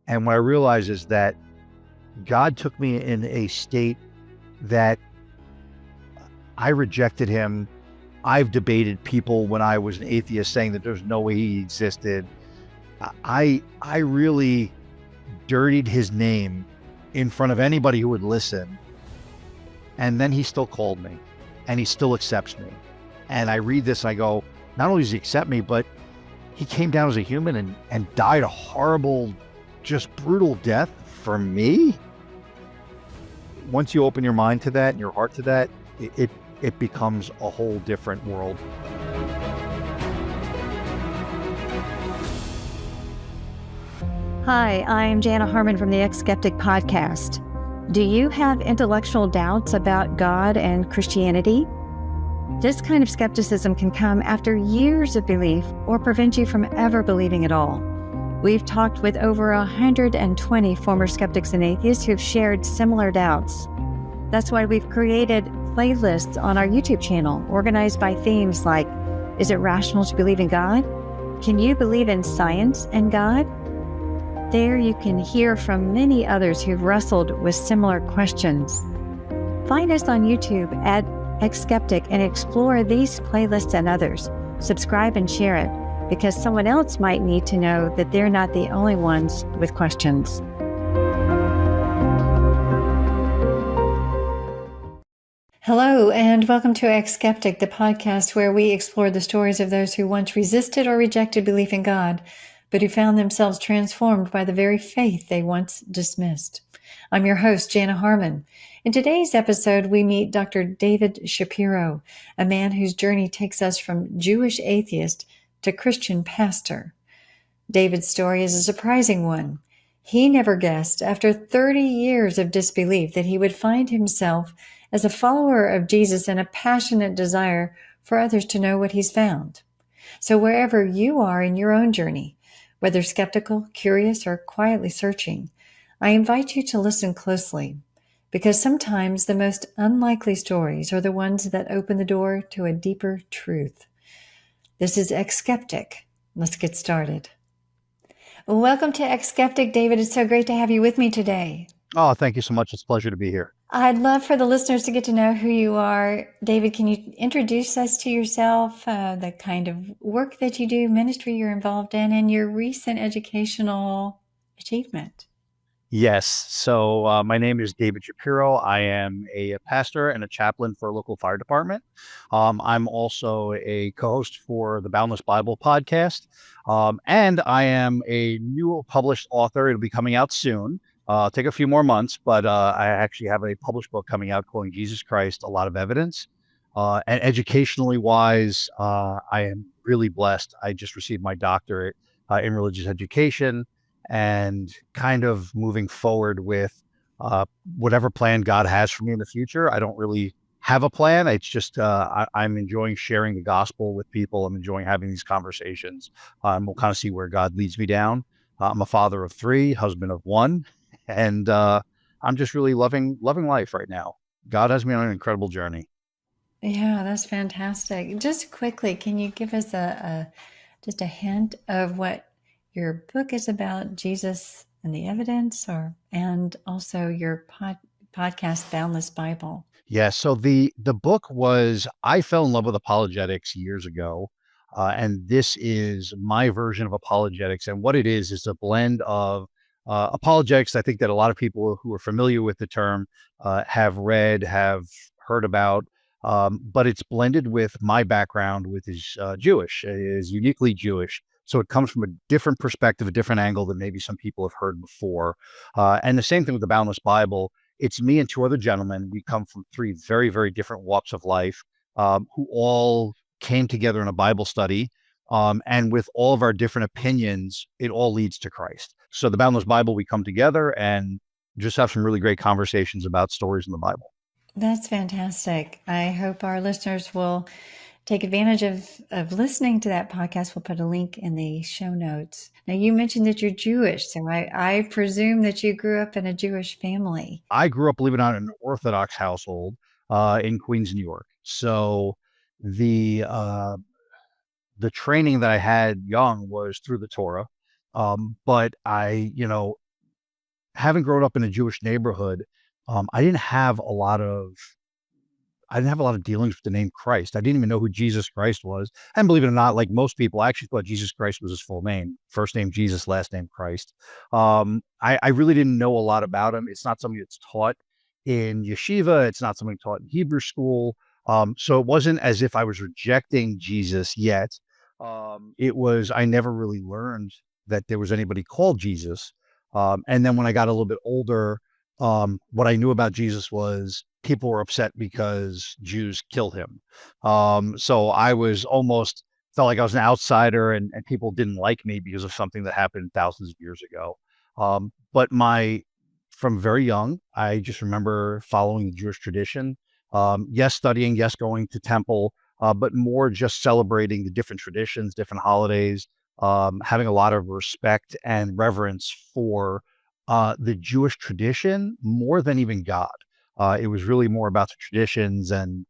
And what I realized is that God took me in a state that I rejected him. I've debated people when I was an atheist saying that there's no way he existed. I really dirtied his name in front of anybody who would listen. And then he still called me and he still accepts me. And I read this and I go, not only does he accept me, but he came down as a human and died a horrible, just brutal death for me. Once you open your mind to that and your heart to that, it becomes a whole different world. Hi, I'm Jana Harmon from the eX-skeptic podcast. Do you have intellectual doubts about God and Christianity? This kind of skepticism can come after years of belief or prevent you from ever believing at all. We've talked with over 120 former skeptics and atheists who've shared similar doubts. That's why we've created playlists on our YouTube channel organized by themes like, is it rational to believe in God? Can you believe in science and God? There you can hear from many others who've wrestled with similar questions. Find us on YouTube at eX-skeptic and explore these playlists and others. Subscribe and share it, because someone else might need to know that they're not the only ones with questions. Hello, and welcome to eX-skeptic, the podcast where we explore the stories of those who once resisted or rejected belief in God, but who found themselves transformed by the very faith they once dismissed. I'm your host, Jana Harmon. In today's episode, we meet Dr. David Shapiro, a man whose journey takes us from Jewish atheist to Christian pastor. David's story is a surprising one. He never guessed, after 30 years of disbelief, that he would find himself as a follower of Jesus and a passionate desire for others to know what he's found. So wherever you are in your own journey, whether skeptical, curious, or quietly searching, I invite you to listen closely, because sometimes the most unlikely stories are the ones that open the door to a deeper truth. This is eX-skeptic. Let's get started. Welcome to eX-skeptic, David. It's so great to have you with me today. Oh, thank you so much. It's a pleasure to be here. I'd love for the listeners to get to know who you are. David, can you introduce us to yourself, the kind of work that you do, ministry you're involved in, and your recent educational achievement? Yes. So my name is David Shapiro. I am a pastor and a chaplain for a local fire department. I'm also a co-host for the Boundless Bible podcast. And I am a new published author. It'll be coming out soon. Take a few more months, but I actually have a published book coming out called Jesus Christ, A Lot of Evidence. And educationally wise, I am really blessed. I just received my doctorate in religious education, and kind of moving forward with whatever plan God has for me in the future. I don't really have a plan. It's just I'm enjoying sharing the gospel with people. I'm enjoying having these conversations. We'll kind of see where God leads me down. I'm a father of 3, husband of 1, and I'm just really loving life right now. God has me on an incredible journey. Yeah, that's fantastic. Just quickly, can you give us just a hint of what your book is about, Jesus and the Evidence, and also your podcast, Boundless Bible? Yeah. So the book was, I fell in love with apologetics years ago. And this is my version of apologetics. And what it is a blend of apologetics. I think that a lot of people who are familiar with the term have read, have heard about, but it's blended with my background, which is Jewish, is uniquely Jewish. So it comes from a different perspective, a different angle that maybe some people have heard before. And the same thing with the Boundless Bible. It's me and 2 other gentlemen. We come from 3 very, very different walks of life, who all came together in a Bible study. And with all of our different opinions, it all leads to Christ. So the Boundless Bible, we come together and just have some really great conversations about stories in the Bible. That's fantastic. I hope our listeners will take advantage of listening to that podcast. We'll put a link in the show notes. Now, you mentioned that you're Jewish, so I presume that you grew up in a Jewish family. I grew up, believe it or not, in an Orthodox household in Queens, New York. So the training that I had young was through the Torah. But I, having grown up in a Jewish neighborhood, I didn't have a lot of I didn't have a lot of dealings with the name Christ. I didn't even know who Jesus Christ was. And believe it or not, like most people, I actually thought Jesus Christ was his full name. First name Jesus, last name Christ. I really didn't know a lot about him. It's not something that's taught in yeshiva. It's not something taught in Hebrew school. So it wasn't as if I was rejecting Jesus yet. It was, I never really learned that there was anybody called Jesus. And then when I got a little bit older, what I knew about Jesus was people were upset because Jews killed him. So I was almost felt like I was an outsider, and people didn't like me because of something that happened thousands of years ago. But from very young, I just remember following the Jewish tradition. Yes, studying, yes, going to temple, but more just celebrating the different traditions, different holidays, having a lot of respect and reverence for the Jewish tradition more than even God. It was really more about the traditions and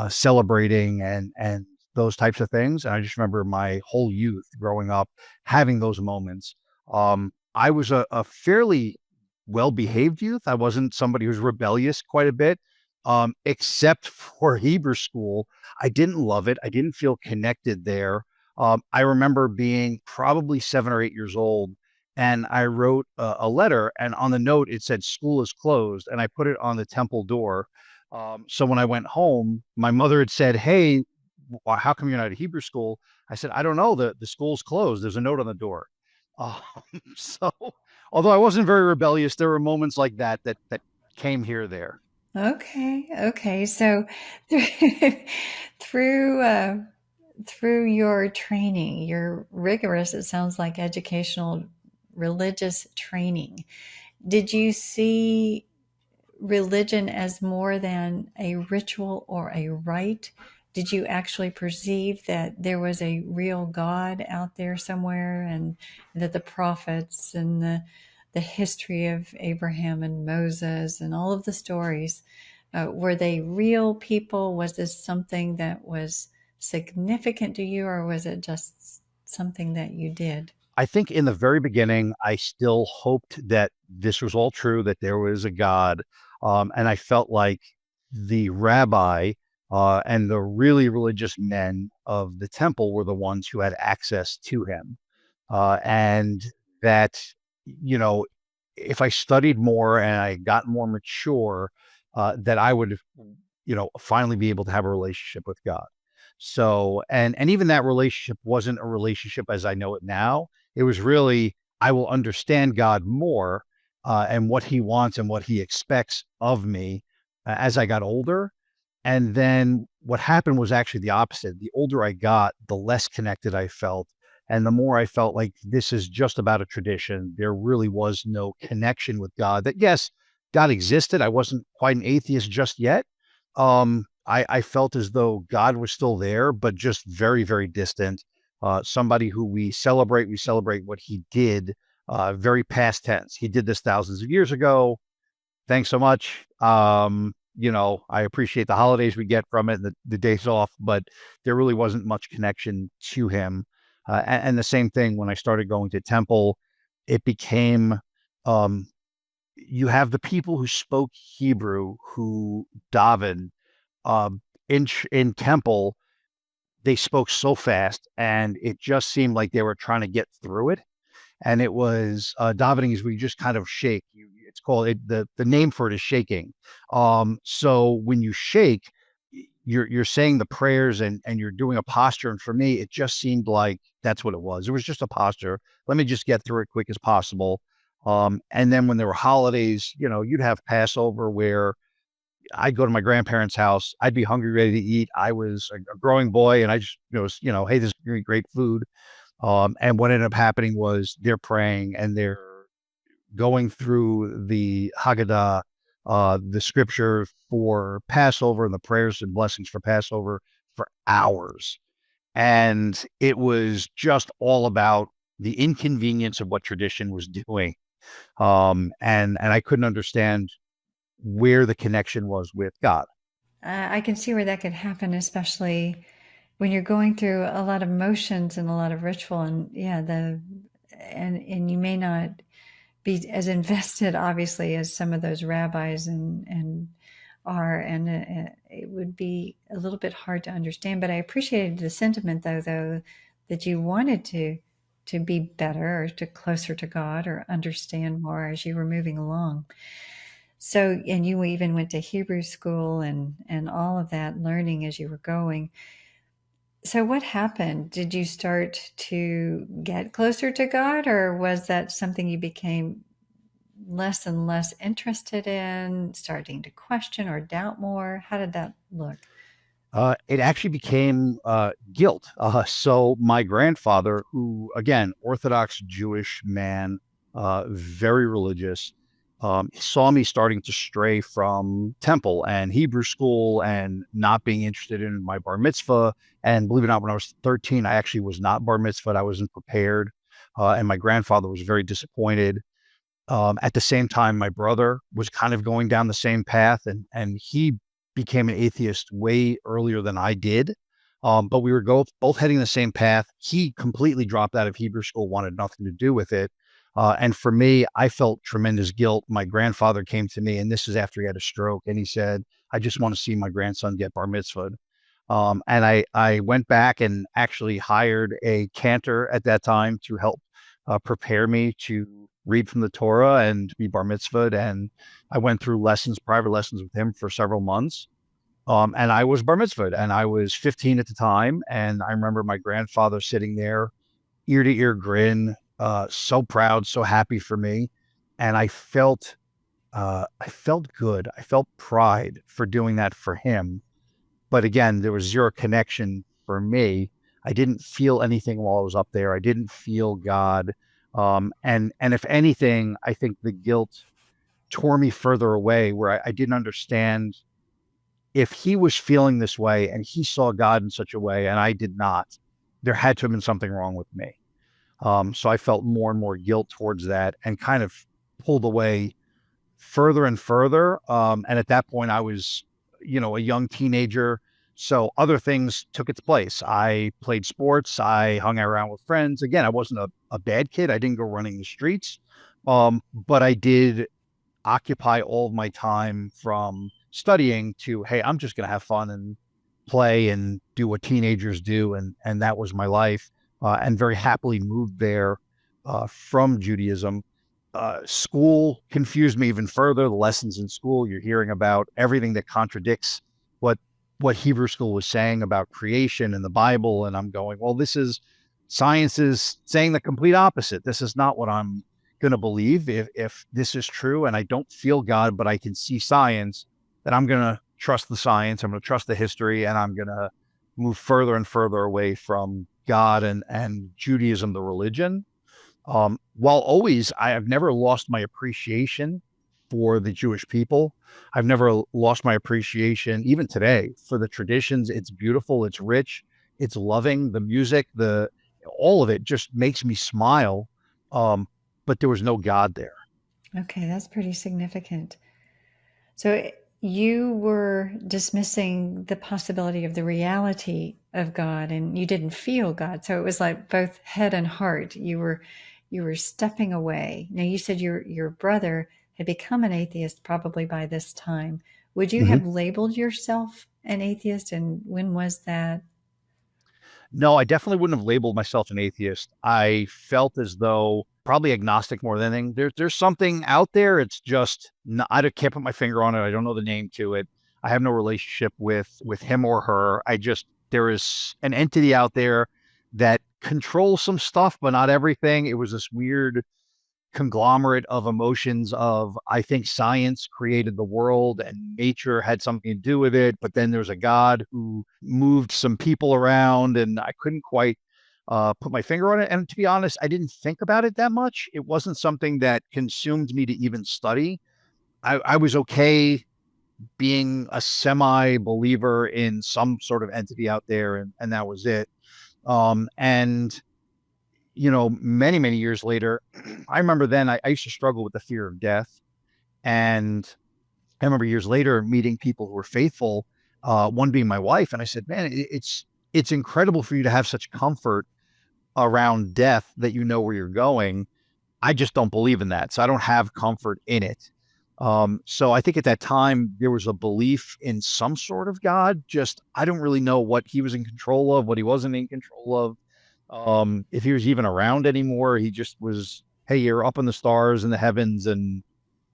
celebrating and those types of things. And I just remember my whole youth growing up having those moments. I was a fairly well-behaved youth. I wasn't somebody who's rebellious quite a bit, except for Hebrew school. I didn't love it. I didn't feel connected there. I remember being probably 7 or 8 years old, and I wrote a letter, and on the note it said school is closed, and I put it on the temple door. So when I went home, my mother had said, "Hey, how come you're not at Hebrew school?" I said, "I don't know. The school's closed. There's a note on the door." Um, so although I wasn't very rebellious, there were moments like that came here or there. Okay, okay. So through through your training, your rigorous, it sounds like educational religious training, did you see religion as more than a ritual or a rite? Did you actually perceive that there was a real God out there somewhere, and that the prophets and the history of Abraham and Moses and all of the stories, were they real people? Was this something that was significant to you, or was it just something that you did? I think in the very beginning, I still hoped that this was all true, that there was a God. And I felt like the rabbi and the really religious men of the temple were the ones who had access to him. And that, you know, if I studied more and I got more mature, that I would, finally be able to have a relationship with God. So, and even that relationship wasn't a relationship as I know it now. It was really, I will understand God more, and what he wants and what he expects of me, as I got older. And then what happened was actually the opposite. The older I got, the less connected I felt. And the more I felt like this is just about a tradition, there really was no connection with God. That, yes, God existed. I wasn't quite an atheist just yet. I felt as though God was still there, but just very, very distant. Somebody who we celebrate what he did, very past tense. He did this thousands of years ago. Thanks so much. I appreciate the holidays we get from it, and the days off, but there really wasn't much connection to him. And the same thing when I started going to temple, it became, um, you have the people who spoke Hebrew who daven, in temple. They spoke so fast, and it just seemed like they were trying to get through it. And it was, davening is where you just kind of shake. It's called it, the name for it is shaking. So when you shake, you're saying the prayers, and you're doing a posture. And for me, it just seemed like that's what it was. It was just a posture. Let me just get through it quick as possible. And then when there were holidays, you'd have Passover where I'd go to my grandparents' house. I'd be hungry, ready to eat. I was a growing boy, and I just, hey, this is great food. And what ended up happening was they're praying and they're going through the Haggadah, the scripture for Passover and the prayers and blessings for Passover for hours. And it was just all about the inconvenience of what tradition was doing. And I couldn't understand where the connection was with God. I can see where that could happen, especially when you're going through a lot of motions and a lot of ritual, and yeah, and you may not be as invested, obviously, as some of those rabbis and are, and it would be a little bit hard to understand. But I appreciated the sentiment, though, that you wanted to be better or to closer to God or understand more as you were moving along. So, and you even went to Hebrew school and all of that learning as you were going. So, what happened? Did you start to get closer to God, or was that something you became less and less interested in, starting to question or doubt more? How did that look? It actually became guilt. So my grandfather, who again, Orthodox Jewish man, very religious, saw me starting to stray from temple and Hebrew school and not being interested in my bar mitzvah. And believe it or not, when I was 13, I actually was not bar mitzvahed. I wasn't prepared. And my grandfather was very disappointed. At the same time, my brother was kind of going down the same path, and he became an atheist way earlier than I did. But we were both heading the same path. He completely dropped out of Hebrew school, wanted nothing to do with it. And for me, I felt tremendous guilt. My grandfather came to me, and this is after he had a stroke, and he said, "I just want to see my grandson get bar mitzvahed." And I went back and actually hired a cantor at that time to help prepare me to read from the Torah and be bar mitzvahed. And I went through lessons, private lessons with him for several months. And I was bar mitzvahed, and I was 15 at the time. And I remember my grandfather sitting there, ear to ear grin, so proud, so happy for me. And I felt good. I felt pride for doing that for him. But again, there was zero connection for me. I didn't feel anything while I was up there. I didn't feel God. And if anything, I think the guilt tore me further away, where I didn't understand if he was feeling this way and he saw God in such a way and I did not, there had to have been something wrong with me. So I felt more and more guilt towards that and kind of pulled away further and further. And at that point, I was, a young teenager. So other things took its place. I played sports. I hung around with friends. Again, I wasn't a bad kid. I didn't go running the streets. But I did occupy all of my time from studying to, hey, I'm just going to have fun and play and do what teenagers do. And that was my life. And very happily moved there from Judaism. School confused me even further. The lessons in school, you're hearing about everything that contradicts what what Hebrew school was saying about creation and the Bible. And I'm going, well, this is science is saying the complete opposite. This is not what I'm going to believe. If this is true and I don't feel God, but I can see science, then I'm going to trust the science. I'm going to trust the history, and I'm going to move further and further away from God and Judaism, the religion. While always, I have never lost my appreciation for the Jewish people. I've never lost my appreciation, even today, for the traditions. It's beautiful, it's rich, it's loving. The music, the all of it just makes me smile. But there was no God there. Okay, that's pretty significant. So you were dismissing the possibility of the reality of God, and you didn't feel God. So it was like both head and heart. You were stepping away. Now you said your brother had become an atheist probably by this time. Would you Mhm. have labeled yourself an atheist, and when was that? No, I definitely wouldn't have labeled myself an atheist. I felt as though probably agnostic more than anything. There's something out there. It's just can't put my finger on it. I don't know the name to it. I have no relationship with him or her. There is an entity out there that controls some stuff, but not everything. It was this weird conglomerate of emotions of, I think science created the world and nature had something to do with it, but then there's a God who moved some people around, and I couldn't quite put my finger on it. And to be honest, I didn't think about it that much. It wasn't something that consumed me to even study. I was okay being a semi believer in some sort of entity out there, and that was it. And many, many years later, I remember then I used to struggle with the fear of death. And I remember years later meeting people who were faithful, one being my wife. And I said, man, it's incredible for you to have such comfort around death that you know where you're going. I just don't believe in that. So I don't have comfort in it. So I think at that time there was a belief in some sort of God. Just I don't really know what he was in control of, what he wasn't in control of. If he was even around anymore. He just was, hey, you're up in the stars in the heavens, and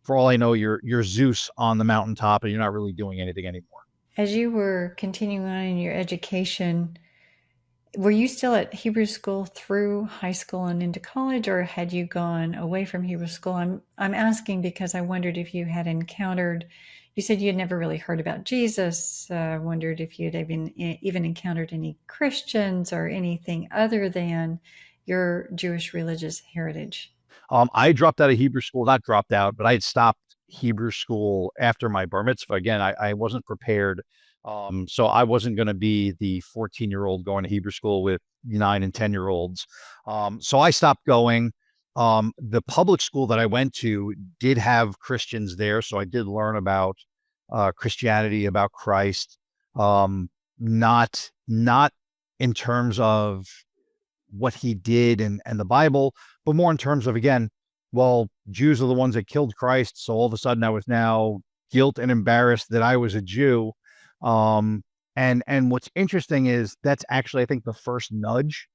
for all I know, you're Zeus on the mountaintop, and you're not really doing anything anymore. As you were continuing on in your education, were you still at Hebrew school through high school and into college, or had you gone away from Hebrew school? I'm asking because I wondered if you had encountered. You said you had never really heard about Jesus. Wondered if you'd even encountered any Christians or anything other than your Jewish religious heritage. I dropped out of Hebrew school, not dropped out, but I had stopped Hebrew school after my bar mitzvah. Again, I wasn't prepared. So I wasn't going to be the 14-year-old going to Hebrew school with 9 and 10-year-olds. So I stopped going. The public school that I went to did have Christians there. So I did learn about Christianity, about Christ. Not in terms of what he did and the Bible, but more in terms of, again, well, Jews are the ones that killed Christ. So all of a sudden I was now guilt and embarrassed that I was a Jew. And what's interesting is that's actually, I think, the first nudge,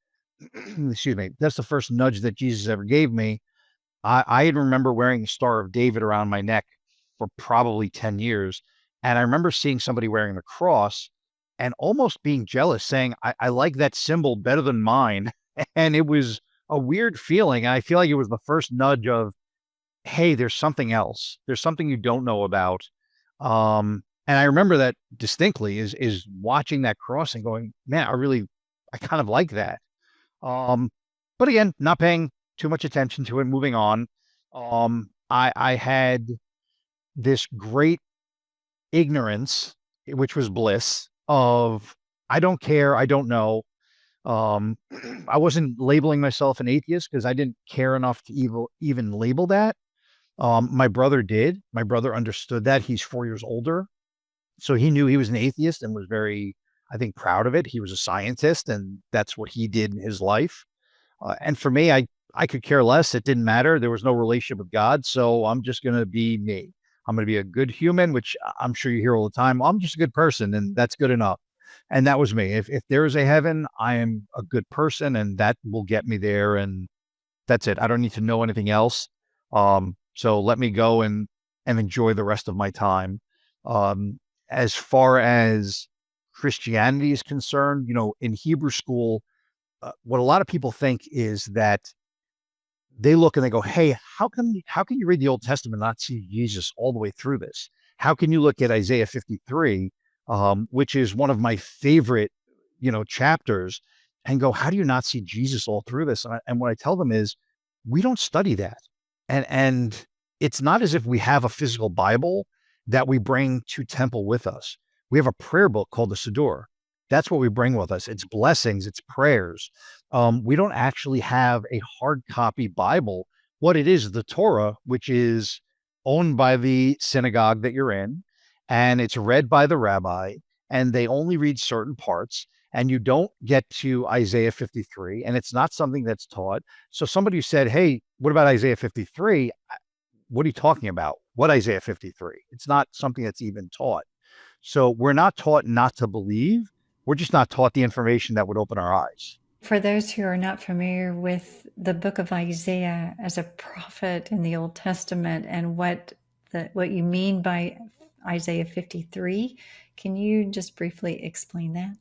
excuse me, that's the first nudge that Jesus ever gave me. I remember wearing the Star of David around my neck for probably 10 years. And I remember seeing somebody wearing the cross and almost being jealous, saying, I like that symbol better than mine. And it was a weird feeling. And I feel like it was the first nudge of, hey, there's something else. There's something you don't know about. And I remember that distinctly is watching that cross and going, man, I kind of like that. But again, not paying too much attention to it, moving on. I had this great ignorance, which was bliss of, I don't care. I don't know. Um, I wasn't labeling myself an atheist because I didn't care enough to even label that. My brother did. My brother understood that. He's 4 years older. So he knew he was an atheist and was very, I think, proud of it. He was a scientist, and that's what he did in his life. And for me, I could care less. It didn't matter. There was no relationship with God. So I'm just going to be me. I'm going to be a good human, which I'm sure you hear all the time. I'm just a good person, and that's good enough. And that was me. If there is a heaven, I am a good person, and that will get me there. And that's it. I don't need to know anything else. So let me go and enjoy the rest of my time. As far as Christianity is concerned, in Hebrew school, what a lot of people think is that they look and they go, hey, how can you read the Old Testament and not see Jesus all the way through this? How can you look at Isaiah 53, which is one of my favorite, chapters, and go, how do you not see Jesus all through this? And what I tell them is, we don't study that. And it's not as if we have a physical Bible that we bring to temple with us. We have a prayer book called the Siddur. That's what we bring with us. It's blessings, it's prayers. We don't actually have a hard copy Bible. What it is the Torah, which is owned by the synagogue that you're in, and it's read by the rabbi, and they only read certain parts, and you don't get to Isaiah 53, and it's not something that's taught. So somebody who said, hey, what about Isaiah 53? What are you talking about? What Isaiah 53? It's not something that's even taught. So we're not taught not to believe. We're just not taught the information that would open our eyes. For those who are not familiar with the book of Isaiah as a prophet in the Old Testament and what you mean by Isaiah 53, can you just briefly explain that?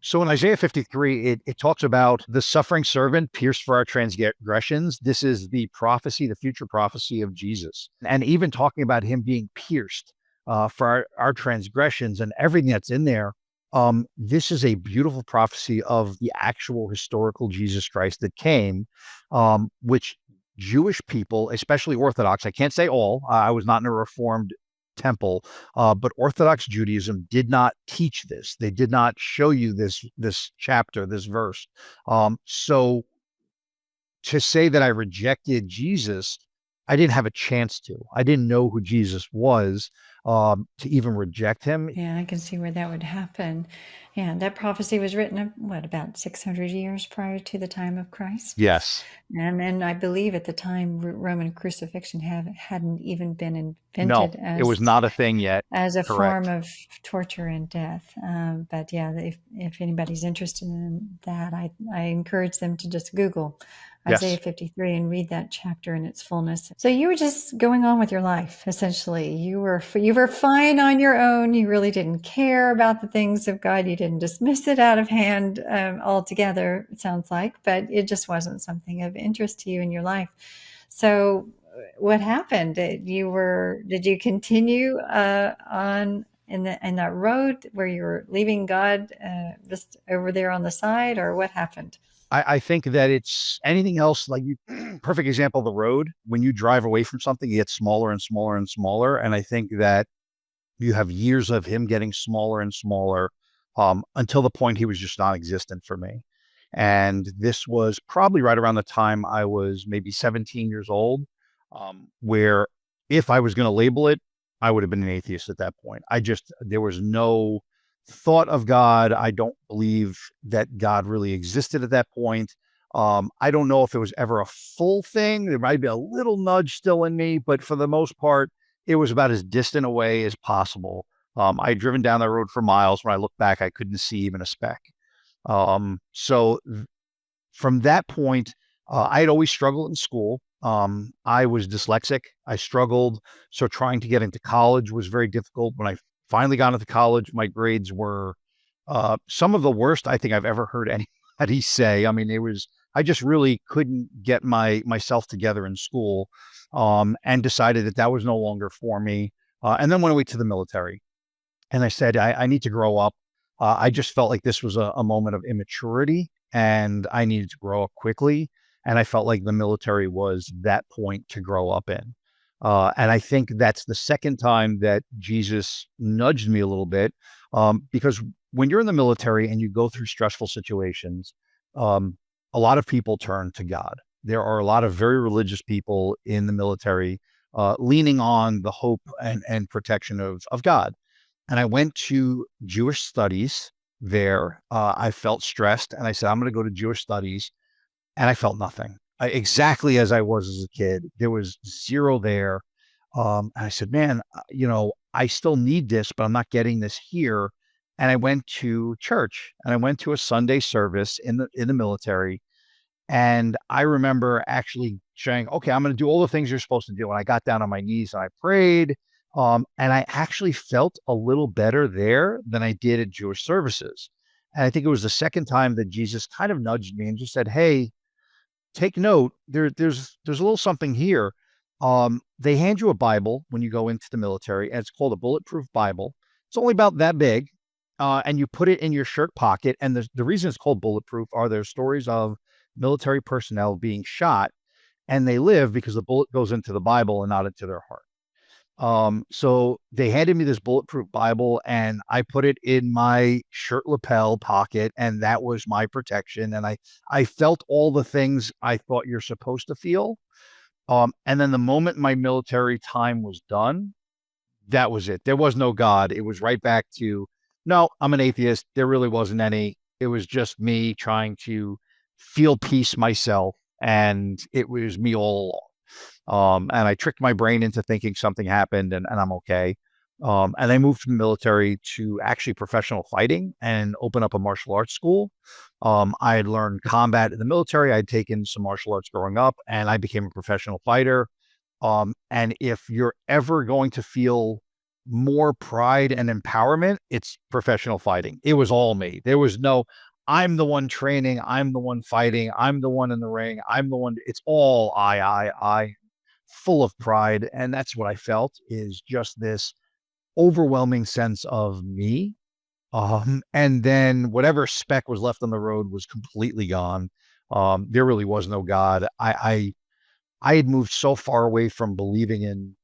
So in Isaiah 53, it talks about the suffering servant pierced for our transgressions. This is the prophecy, the future prophecy of Jesus. And even talking about him being pierced for our transgressions and everything that's in there. This is a beautiful prophecy of the actual historical Jesus Christ that came, which Jewish people, especially Orthodox, I can't say all, I was not in a Reformed temple, but Orthodox Judaism did not teach this. They did not show you this chapter, this verse. So to say that I rejected Jesus I didn't have a chance to. I didn't know who Jesus was to even reject him. Yeah, I can see where that would happen. Yeah, that prophecy was written, what, about 600 years prior to the time of Christ? Yes. And I believe at the time Roman crucifixion hadn't even been No, invented it was not a thing yet. as a form Correct. of torture and death. But yeah, if anybody's interested in that, I encourage them to just Google Isaiah Yes. 53 and read that chapter in its fullness. So you were just going on with your life, essentially. You were fine on your own. You really didn't care about the things of God. You didn't dismiss it out of hand altogether, it sounds like, but it just wasn't something of interest to you in your life. So what happened? Did you continue on in that road where you were leaving God just over there on the side, or what happened? I think that it's anything else like you, perfect example of the road. When you drive away from something, it gets smaller and smaller and smaller. And I think that you have years of him getting smaller and smaller until the point he was just non-existent for me. And this was probably right around the time I was maybe 17 years old, where if I was going to label it, I would have been an atheist at that point. There was no thought of God. I don't believe that God really existed at that point. I don't know if it was ever a full thing. There might be a little nudge still in me, but for the most part, it was about as distant away as possible. I had driven down that road for miles. When I looked back, I couldn't see even a speck. So from that point, I had always struggled in school. I was dyslexic. I struggled. So trying to get into college was very difficult. When I finally got into college, my grades were some of the worst I think I've ever heard anybody say. I mean, I just really couldn't get myself together in school, and decided that was no longer for me. And then went away to the military. And I said, I need to grow up. I just felt like this was a moment of immaturity and I needed to grow up quickly. And I felt like the military was that point to grow up in. And I think that's the second time that Jesus nudged me a little bit, because when you're in the military and you go through stressful situations, a lot of people turn to God. There are a lot of very religious people in the military, leaning on the hope and protection of God. And I went to Jewish studies there. I felt stressed and I said, I'm going to go to Jewish studies. And I felt nothing. Exactly as I was as a kid. There was zero there. And I said, man, I still need this, but I'm not getting this here. And I went to church and I went to a Sunday service in the military. And I remember actually saying, okay, I'm going to do all the things you're supposed to do. And I got down on my knees and I prayed. And I actually felt a little better there than I did at Jewish services. And I think it was the second time that Jesus kind of nudged me and just said, hey, take note. There's a little something here. They hand you a Bible when you go into the military, and it's called a bulletproof Bible. It's only about that big, and you put it in your shirt pocket. And the reason it's called bulletproof are there stories of military personnel being shot, and they live because the bullet goes into the Bible and not into their heart. So they handed me this bulletproof Bible and I put it in my shirt lapel pocket, and that was my protection. And I felt all the things I thought you're supposed to feel. And then the moment my military time was done, that was it. There was no God. It was right back to, no, I'm an atheist. There really wasn't any. It was just me trying to feel peace myself. And it was me all along. And I tricked my brain into thinking something happened and I'm okay. And I moved from the military to actually professional fighting and open up a martial arts school. I had learned combat in the military. I'd taken some martial arts growing up and I became a professional fighter. And if you're ever going to feel more pride and empowerment, it's professional fighting. It was all me. There was no, I'm the one training. I'm the one fighting. I'm the one in the ring. I'm the one. It's all I, full of pride. And that's what I felt, is just this overwhelming sense of me. And then whatever speck was left on the road was completely gone. There really was no God. I had moved so far away from believing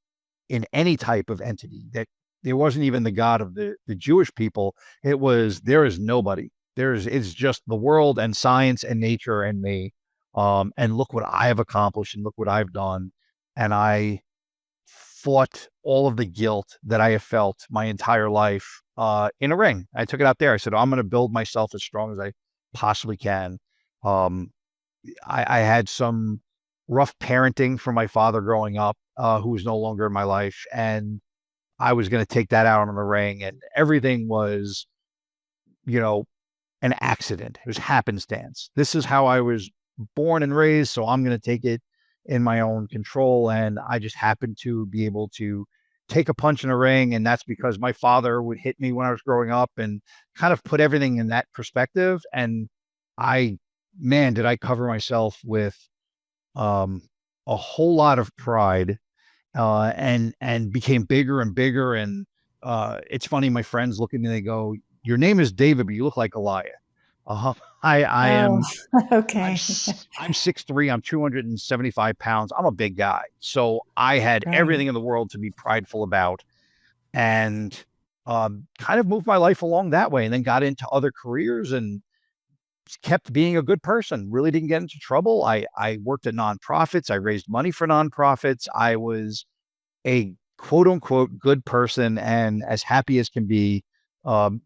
in any type of entity that there wasn't even the God of the Jewish people. There is nobody. It's just the world and science and nature and me. And look what I have accomplished and look what I've done. and I fought all of the guilt that I have felt my entire life in a ring. I took it out there. I said, I'm going to build myself as strong as I possibly can. Um, I had some rough parenting from my father growing up, who was no longer in my life. And I was going to take that out on the ring. And everything was, you know, an accident. It was happenstance. This is how I was born and raised. So I'm going to take it in my own control. And I just happened to be able to take a punch in a ring. And that's because my father would hit me when I was growing up and kind of put everything in that perspective. And I, man, did I cover myself with um, a whole lot of pride, and became bigger and bigger. And it's funny, my friends look at me, they go, "Your name is David, but you look like Goliath." Uh-huh. I Oh, am okay. I'm 6'3", I'm 275 pounds. I'm a big guy. So I had Right. everything in the world to be prideful about, and kind of moved my life along that way, and then got into other careers and kept being a good person, really didn't get into trouble. I worked at nonprofits. I raised money for nonprofits. I was a quote unquote good person and as happy as can be, um,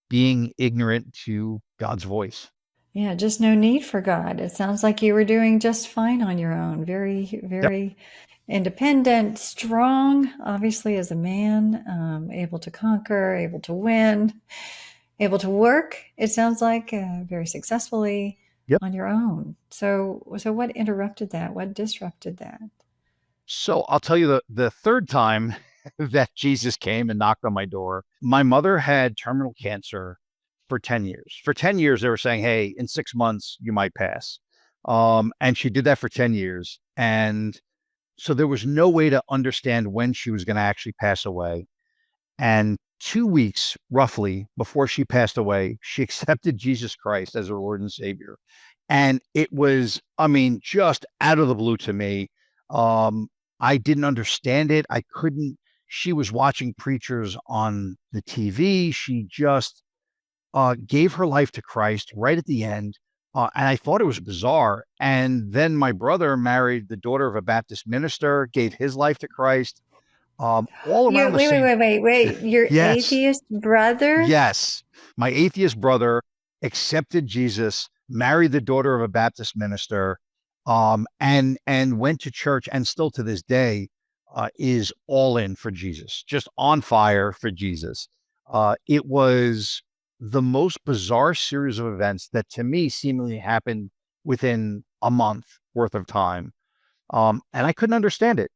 being ignorant to God's voice. Yeah, just no need for God. It sounds like you were doing just fine on your own. Very, Yep. very independent, strong, obviously, as a man, able to conquer, able to win, able to work. It sounds like very successfully Yep. on your own. So what interrupted that? What disrupted that? So I'll tell you the third time that Jesus came and knocked on my door. My mother had terminal cancer for 10 years. For 10 years, they were saying, "Hey, in 6 months, you might pass." And she did that for 10 years. And so there was no way to understand when she was going to actually pass away. And 2 weeks roughly before she passed away, she accepted Jesus Christ as her Lord and Savior. And it was, I mean, just out of the blue to me. Um, I didn't understand it. I couldn't. She was watching preachers on the TV. She just gave her life to Christ right at the end. And I thought it was bizarre. And then my brother married the daughter of a Baptist minister, gave his life to Christ, all You around the wait, wait, same. wait, wait, wait. Your Yes, atheist brother? yes. My atheist brother accepted Jesus, married the daughter of a Baptist minister, and went to church, and still to this day is all in for Jesus, just on fire for Jesus. It was the most bizarre series of events that to me seemingly happened within a month worth of time. And I couldn't understand it.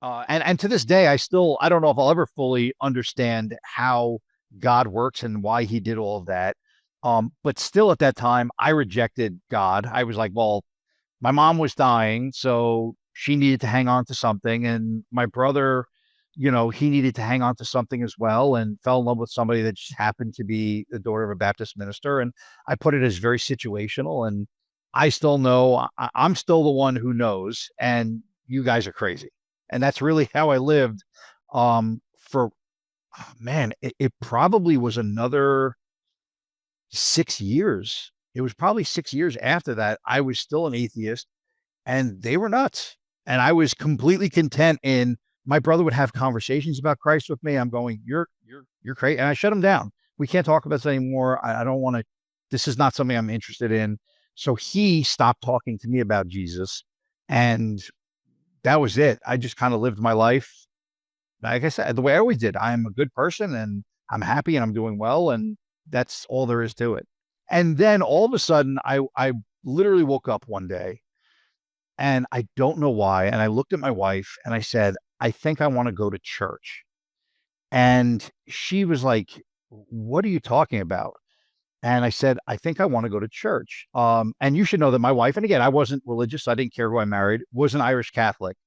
And to this day, I don't know if I'll ever fully understand how God works and why he did all of that. But still at that time, I rejected God. I was like, well, my mom was dying, so she needed to hang on to something. And my brother, he needed to hang on to something as well, and fell in love with somebody that just happened to be the daughter of a Baptist minister. And I put it as very situational. And I still know I'm still the one who knows, and you guys are crazy. And that's really how I lived. For Man, it probably was another 6 years. It was probably 6 years after that. I was still an atheist, and they were nuts. And I was completely content in my brother would have conversations about Christ with me. I'm going, you're crazy. And I shut him down. We can't talk about this anymore. I don't want to, this is not something I'm interested in. So he stopped talking to me about Jesus. And that was it. I just kind of lived my life. Like I said, the way I always did. I am a good person and I'm happy and I'm doing well. And that's all there is to it. And then all of a sudden, I literally woke up one day and I don't know why. And I looked at my wife and I said, I think I want to go to church. And she was like, what are you talking about? And I said, I think I want to go to church. And you should know that my wife, and again, I wasn't religious. I didn't care who I married, was an Irish Catholic.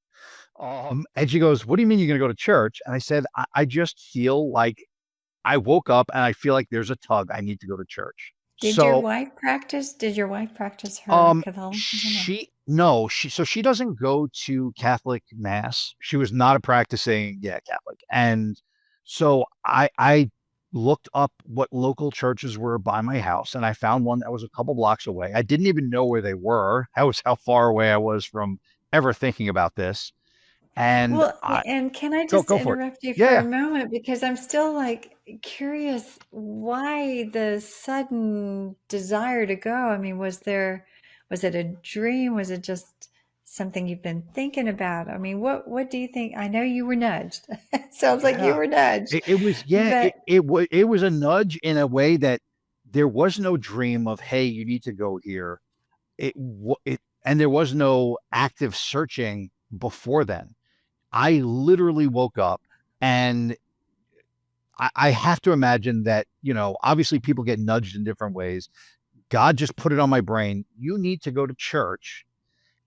And she goes, what do you mean you're going to go to church? And I said, I just feel like I woke up and I feel like there's a tug. I need to go to church. Did your So wife practice? Did your wife practice her Um, Catholicism? Or? she no, she doesn't go to Catholic mass. She was not a practicing, yeah, Catholic. And so I looked up what local churches were by my house, and I found one that was a couple blocks away. I didn't even know where they were. That was how far away I was from ever thinking about this. And Well, and can I go just go for it. interrupt you Yeah, for a yeah. moment because I'm still like curious why the sudden desire to go? I mean, was it a dream? Was it just something you've been thinking about? I mean, what do you think? I know you were nudged. Sounds like you Yeah. were nudged. It was yeah, But it was a nudge in a way that there was no dream of, hey, you need to go here. And there was no active searching before then. I literally woke up, and I have to imagine that, obviously people get nudged in different ways. God just put it on my brain. You need to go to church.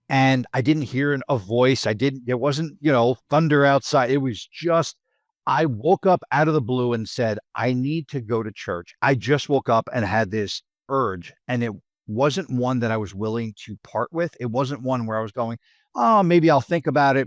And I didn't hear a voice. There wasn't, thunder outside. It was just, I woke up out of the blue and said, I need to go to church. I just woke up and had this urge, and it wasn't one that I was willing to part with. It wasn't one where I was going, oh, maybe I'll think about it.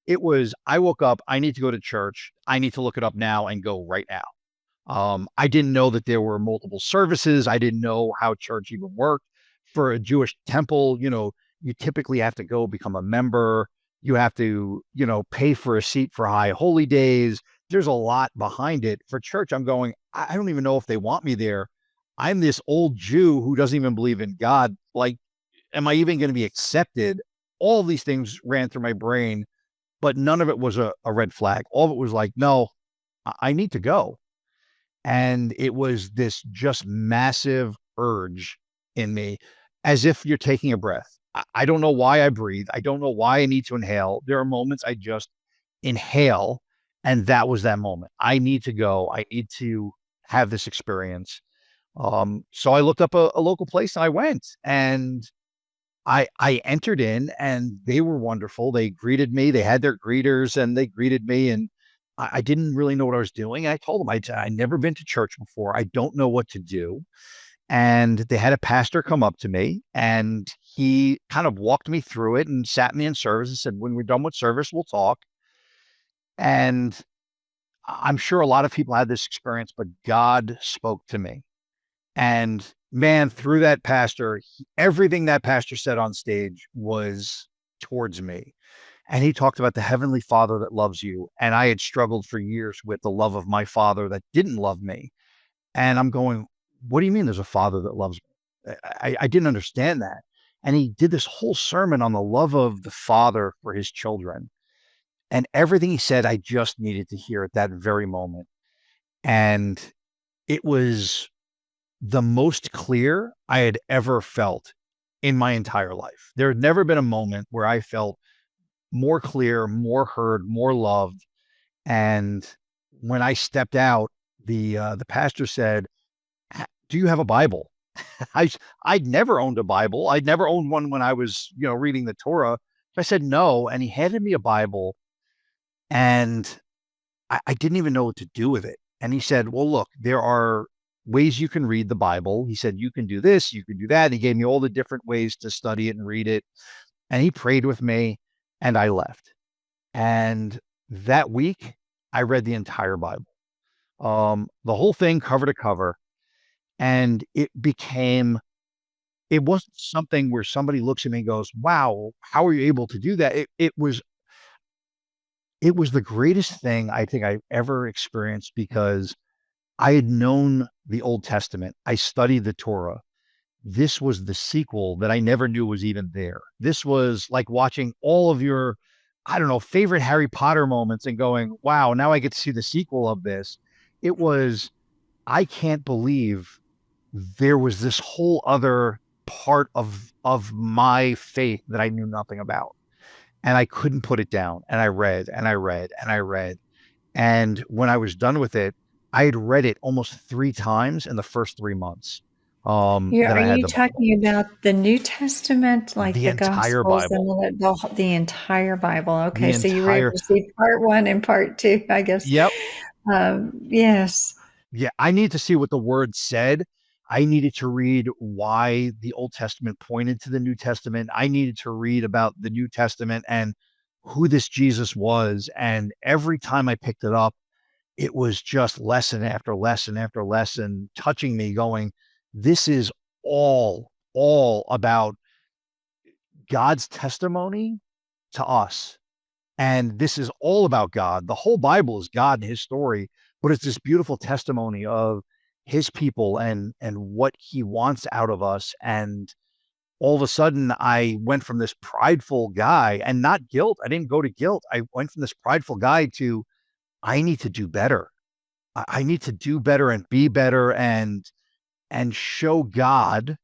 It was, I woke up, I need to go to church. I need to look it up now and go right now. I didn't know that there were multiple services. I didn't know how church even worked. For a Jewish temple, you typically have to go become a member. You have to, pay for a seat for high holy days. There's a lot behind it. For church, I'm going, I don't even know if they want me there. I'm this old Jew who doesn't even believe in God. Like, am I even going to be accepted? All of these things ran through my brain, but none of it was a red flag. All of it was like, no, I need to go. And it was this just massive urge in me, as if you're taking a breath. I don't know why I breathe. I don't know why I need to inhale. There are moments I just inhale, and that was that moment. I need to go. I need to have this experience. So I looked up a local place and I went, and I entered in, and they were wonderful. They greeted me. They had their greeters and they greeted me, and I didn't really know what I was doing. I told them I never been to church before. I don't know what to do. And they had a pastor come up to me, and he kind of walked me through it and sat me in service and said, when we're done with service, we'll talk. And I'm sure a lot of people had this experience, but God spoke to me. And man, through that pastor, everything that pastor said on stage was towards me. And he talked about the heavenly father that loves you. And I had struggled for years with the love of my father that didn't love me. And I'm going, what do you mean there's a father that loves me? I didn't understand that. And he did this whole sermon on the love of the father for his children. And everything he said, I just needed to hear at that very moment. And it was the most clear I had ever felt in my entire life. There had never been a moment where I felt more clear, more heard, more loved. And when I stepped out, the pastor said, "Do you have a Bible?" I I'd never owned a Bible. I'd never owned one when I was, reading the Torah. I said no, and he handed me a Bible, and I didn't even know what to do with it. And he said, "Well, look, there are ways you can read the Bible." He said, "You can do this, you can do that." And he gave me all the different ways to study it and read it. And he prayed with me, and I left. And that week, I read the entire Bible, the whole thing cover to cover. And it wasn't something where somebody looks at me and goes, wow, how are you able to do that? It was the greatest thing I think I've ever experienced, because I had known the Old Testament. I studied the Torah. This was the sequel that I never knew was even there. This was like watching all of your, I don't know, favorite Harry Potter moments and going, wow, now I get to see the sequel of this. It was, I can't believe there was this whole other part of my faith that I knew nothing about. And I couldn't put it down. And I read and I read and I read. And when I was done with it, I had read it almost 3 times in the first 3 months that are I had you the Bible. talking about the New Testament, like The the entire Gospels and Bible. the entire Bible? The Okay, so you were able entire to see part one and part two, I guess. Yep. Yes. Yeah, I need to see what the word said. I needed to read why the Old Testament pointed to the New Testament. I needed to read about the New Testament and who this Jesus was. And every time I picked it up, it was just lesson after lesson after lesson touching me, going, this is all about God's testimony to us. And this is all about God. The whole Bible is God and his story, but it's this beautiful testimony of his people and what he wants out of us. And all of a sudden I went from this prideful guy, and not guilt. I didn't go to guilt. I went from this prideful guy to I need to do better. I need to do better and be better and show God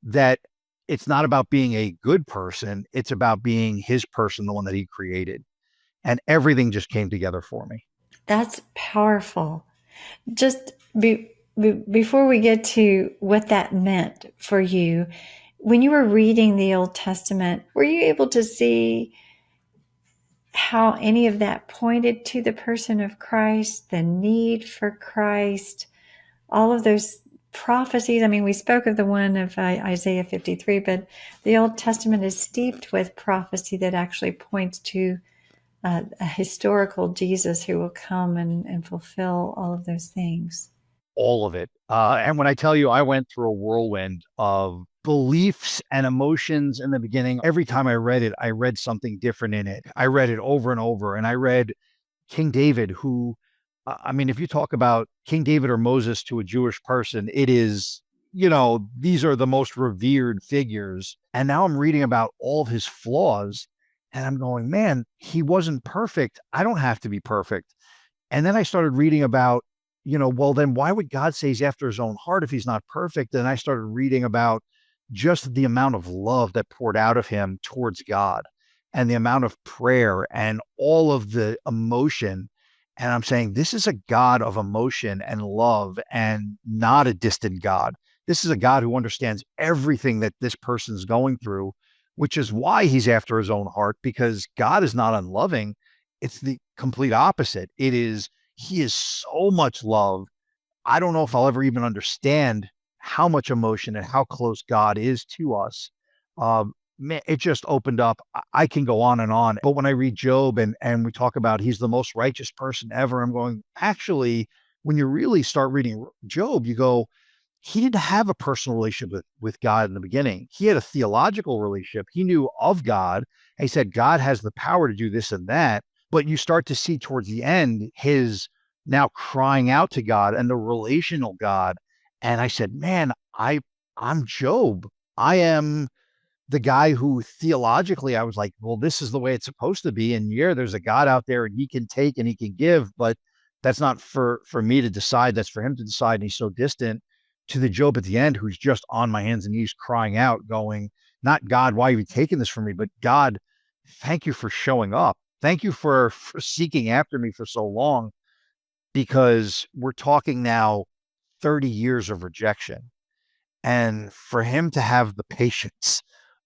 that it's not about being a good person. It's about being his person, the one that he created. And everything just came together for me. That's powerful. Just before we get to what that meant for you, when you were reading the Old Testament, were you able to see how any of that pointed to the person of Christ, the need for Christ, all of those prophecies? I mean, we spoke of the one of Isaiah 53, but the Old Testament is steeped with prophecy that actually points to a historical Jesus who will come and fulfill all of those things. All of it. And when I tell you, I went through a whirlwind of beliefs and emotions in the beginning. Every time I read it, I read something different in it. I read it over and over. And I read King David, who, I mean, if you talk about King David or Moses to a Jewish person, it is, these are the most revered figures. And now I'm reading about all of his flaws. And I'm going, man, he wasn't perfect. I don't have to be perfect. And then I started reading about, well, then why would God say he's after his own heart if he's not perfect? And I started reading about just the amount of love that poured out of him towards God and the amount of prayer and all of the emotion. And I'm saying, this is a God of emotion and love and not a distant God. This is a God who understands everything that this person's going through, which is why he's after his own heart, because God is not unloving. It's the complete opposite. He is so much love. I don't know if I'll ever even understand how much emotion and how close God is to us. Man, it just opened up. I can go on, but when I read Job and we talk about he's the most righteous person ever, I'm going, actually, when you really start reading Job, you go, he didn't have a personal relationship with God in the beginning. He had a theological relationship. He knew of God. And he said, God has the power to do this and that. But you start to see towards the end his now crying out to God and the relational God. And I said, man, I'm Job. I am the guy who theologically I was like, well, this is the way it's supposed to be. And yeah, there's a God out there and he can take and he can give, but that's not for me to decide. That's for him to decide. And he's so distant, to the Job at the end, who's just on my hands and knees crying out, going, not God, why are you taking this from me? But God, thank you for showing up. Thank you for seeking after me for so long, because we're talking now 30 years of rejection. And for him to have the patience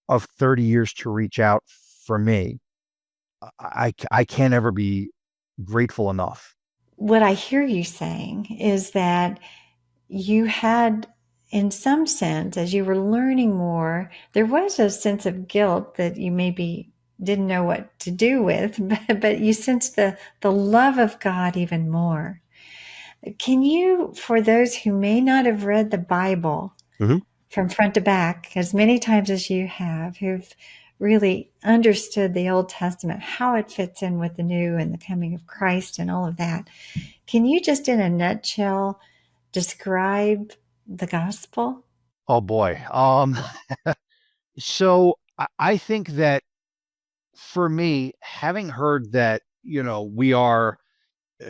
of 30 years to reach out for me, I can't ever be grateful enough. What I hear you saying is that you had, in some sense, as you were learning more, there was a sense of guilt that you maybe didn't know what to do with, but you sensed the love of God even more. Can you, for those who may not have read the Bible from front to back as many times as you have, who've really understood the Old Testament, how it fits in with the New and the coming of Christ and all of that, can you just in a nutshell describe the gospel? Oh boy. So I think that for me, having heard that, we are uh,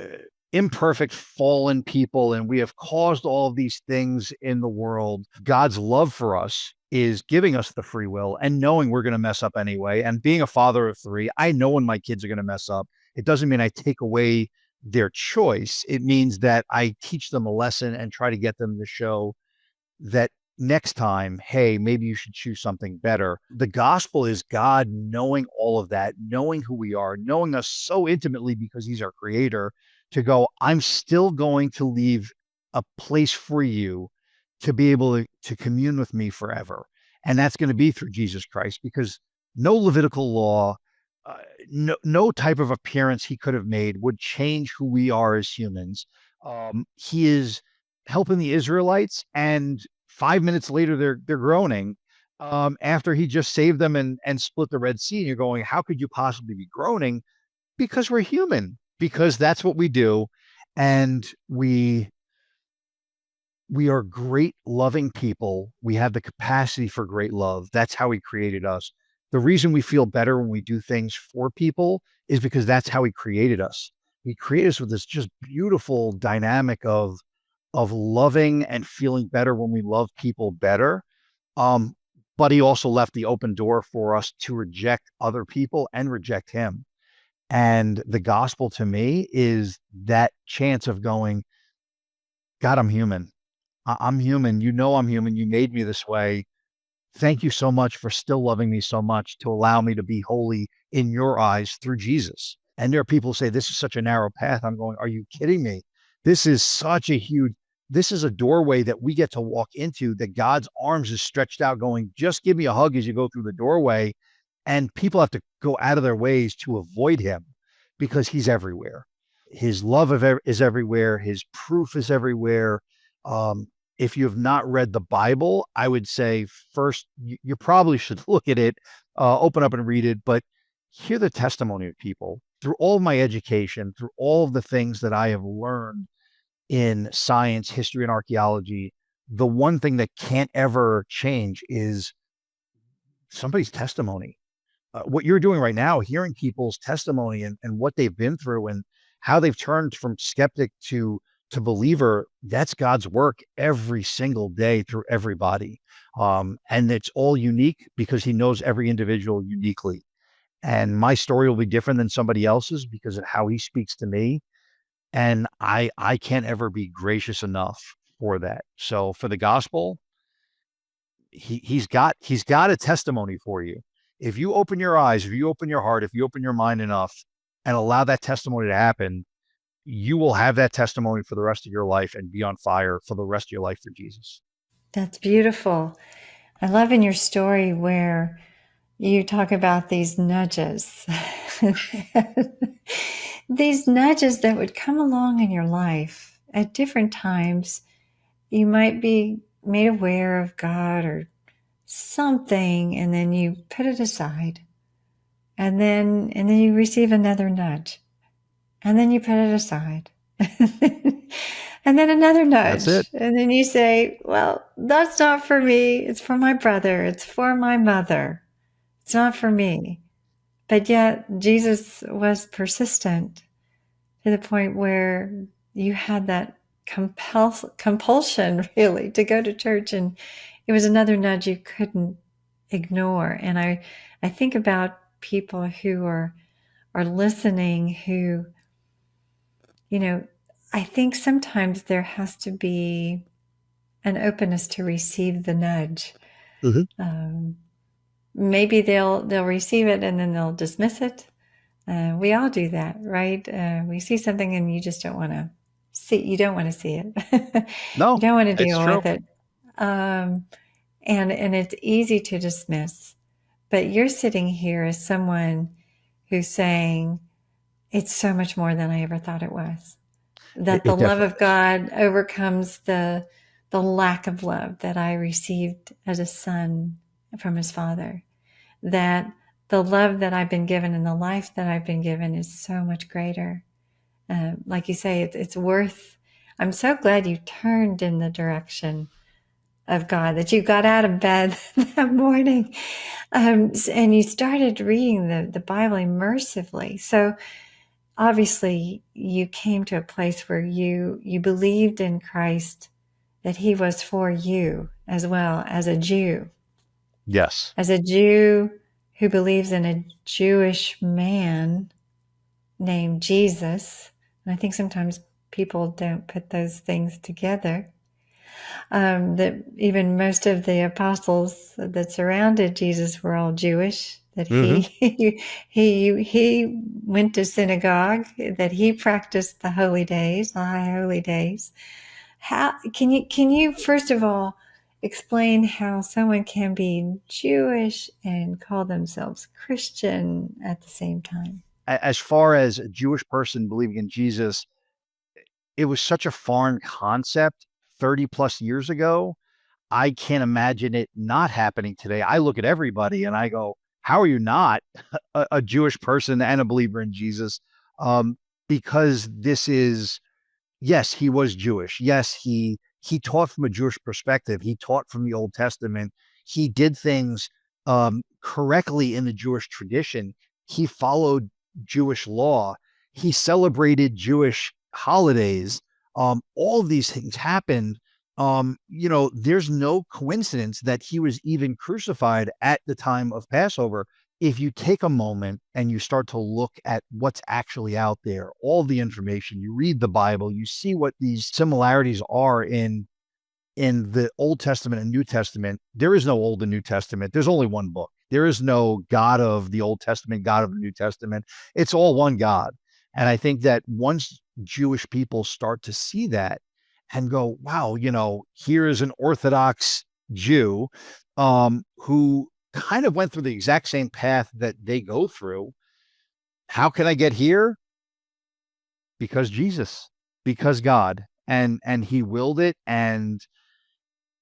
imperfect, fallen people, and we have caused all of these things in the world. God's love for us is giving us the free will and knowing we're going to mess up anyway. And being a father of three, I know when my kids are going to mess up. It doesn't mean I take away their choice. It means that I teach them a lesson and try to get them to show that next time, hey, maybe you should choose something better. The gospel is God knowing all of that, knowing who we are, knowing us so intimately because he's our creator, to go, I'm still going to leave a place for you to be able to commune with me forever. And that's going to be through Jesus Christ, because no Levitical law, no type of appearance he could have made would change who we are as humans. He is helping the Israelites, and 5 minutes later they're groaning, after he just saved them and split the Red Sea. And you're going, how could you possibly be groaning? Because we're human, because that's what we do. And we are great, loving people. We have the capacity for great love. That's how he created us. The reason we feel better when we do things for people is because that's how he created us. He created us with this just beautiful dynamic of loving and feeling better when we love people better. Um, but he also left the open door for us to reject other people and reject him. And the gospel to me is that chance of going, God, I'm human. I'm human. You know I'm human. You made me this way. Thank you so much for still loving me so much to allow me to be holy in your eyes through Jesus. And there are people who say this is such a narrow path. I'm going, are you kidding me? This is such a huge, this is a doorway that we get to walk into, that God's arms is stretched out going, just give me a hug as you go through the doorway. And people have to go out of their ways to avoid him because he's everywhere. His love is everywhere. His proof is everywhere. Um, if you have not read the Bible, I would say first you probably should look at it, open up and read it, but hear the testimony of people through all of my education, through all of the things that I have learned in science, history, and archaeology. The one thing that can't ever change is somebody's testimony. What you're doing right now, hearing people's testimony and what they've been through and how they've turned from skeptic to believer, that's God's work every single day through everybody. And it's all unique because he knows every individual uniquely. And my story will be different than somebody else's because of how he speaks to me. And I can't ever be gracious enough for that. So for the gospel, he's got a testimony for you. If you open your eyes, if you open your heart, if you open your mind enough and allow that testimony to happen, you will have that testimony for the rest of your life and be on fire for the rest of your life for Jesus. That's beautiful. I love in your story where you talk about these nudges. These nudges that would come along in your life at different times. You might be made aware of God or something, and then you put it aside. And then you receive another nudge. And then you put it aside. And then another That's it. nudge. And then you say, well, that's not for me. It's for my brother. It's for my mother. It's not for me. But yet Jesus was persistent to the point where you had that compulsion really to go to church. And it was another nudge you couldn't ignore. And I think about people who are listening who, I think sometimes there has to be an openness to receive the nudge. Mm-hmm. Maybe they'll receive it and then they'll dismiss it. We all do that, right? We see something and you just don't want to see. You don't want to see it. You No, don't want to it's deal true. with it, and it's easy to dismiss. But you're sitting here as someone who's saying it's so much more than I ever thought it was. It, That the it love definitely of is. God overcomes the lack of love that I received as a son from his father. That the love that I've been given and the life that I've been given is so much greater. Like you say, it's worth. I'm so glad you turned in the direction of God, that you got out of bed that morning, and you started reading the Bible immersively. So obviously you came to a place where you believed in Christ, that he was for you as well as a Jew, Yes. who believes in a Jewish man named Jesus. And I think sometimes people don't put those things together. That even most of the apostles that surrounded Jesus were all Jewish. That Mm-hmm. he went to synagogue. That he practiced the holy days, the high holy days. How can you first of all explain how someone can be Jewish and call themselves Christian at the same time? As far as a Jewish person believing in Jesus, it was such a foreign concept 30 plus years ago. I can't imagine it not happening today. I look at everybody and I go, how are you not a Jewish person and a believer in Jesus? Um, because this is, yes, he was Jewish. Yes, he taught from a Jewish perspective. He taught from the Old Testament. He did things correctly in the Jewish tradition. He followed Jewish law. He celebrated Jewish holidays. All of these things happened. There's no coincidence that he was even crucified at the time of Passover. If you take a moment and you start to look at what's actually out there, all the information, you read the Bible, you see what these similarities are in the Old Testament and New Testament. There is no Old and New Testament. There's only one book. There is no God of the Old Testament, God of the New Testament. It's all one God. And I think that once Jewish people start to see that and go, wow, here is an Orthodox Jew who kind of went through the exact same path that they go through. How can I get here? Because Jesus, because God, and he willed it, and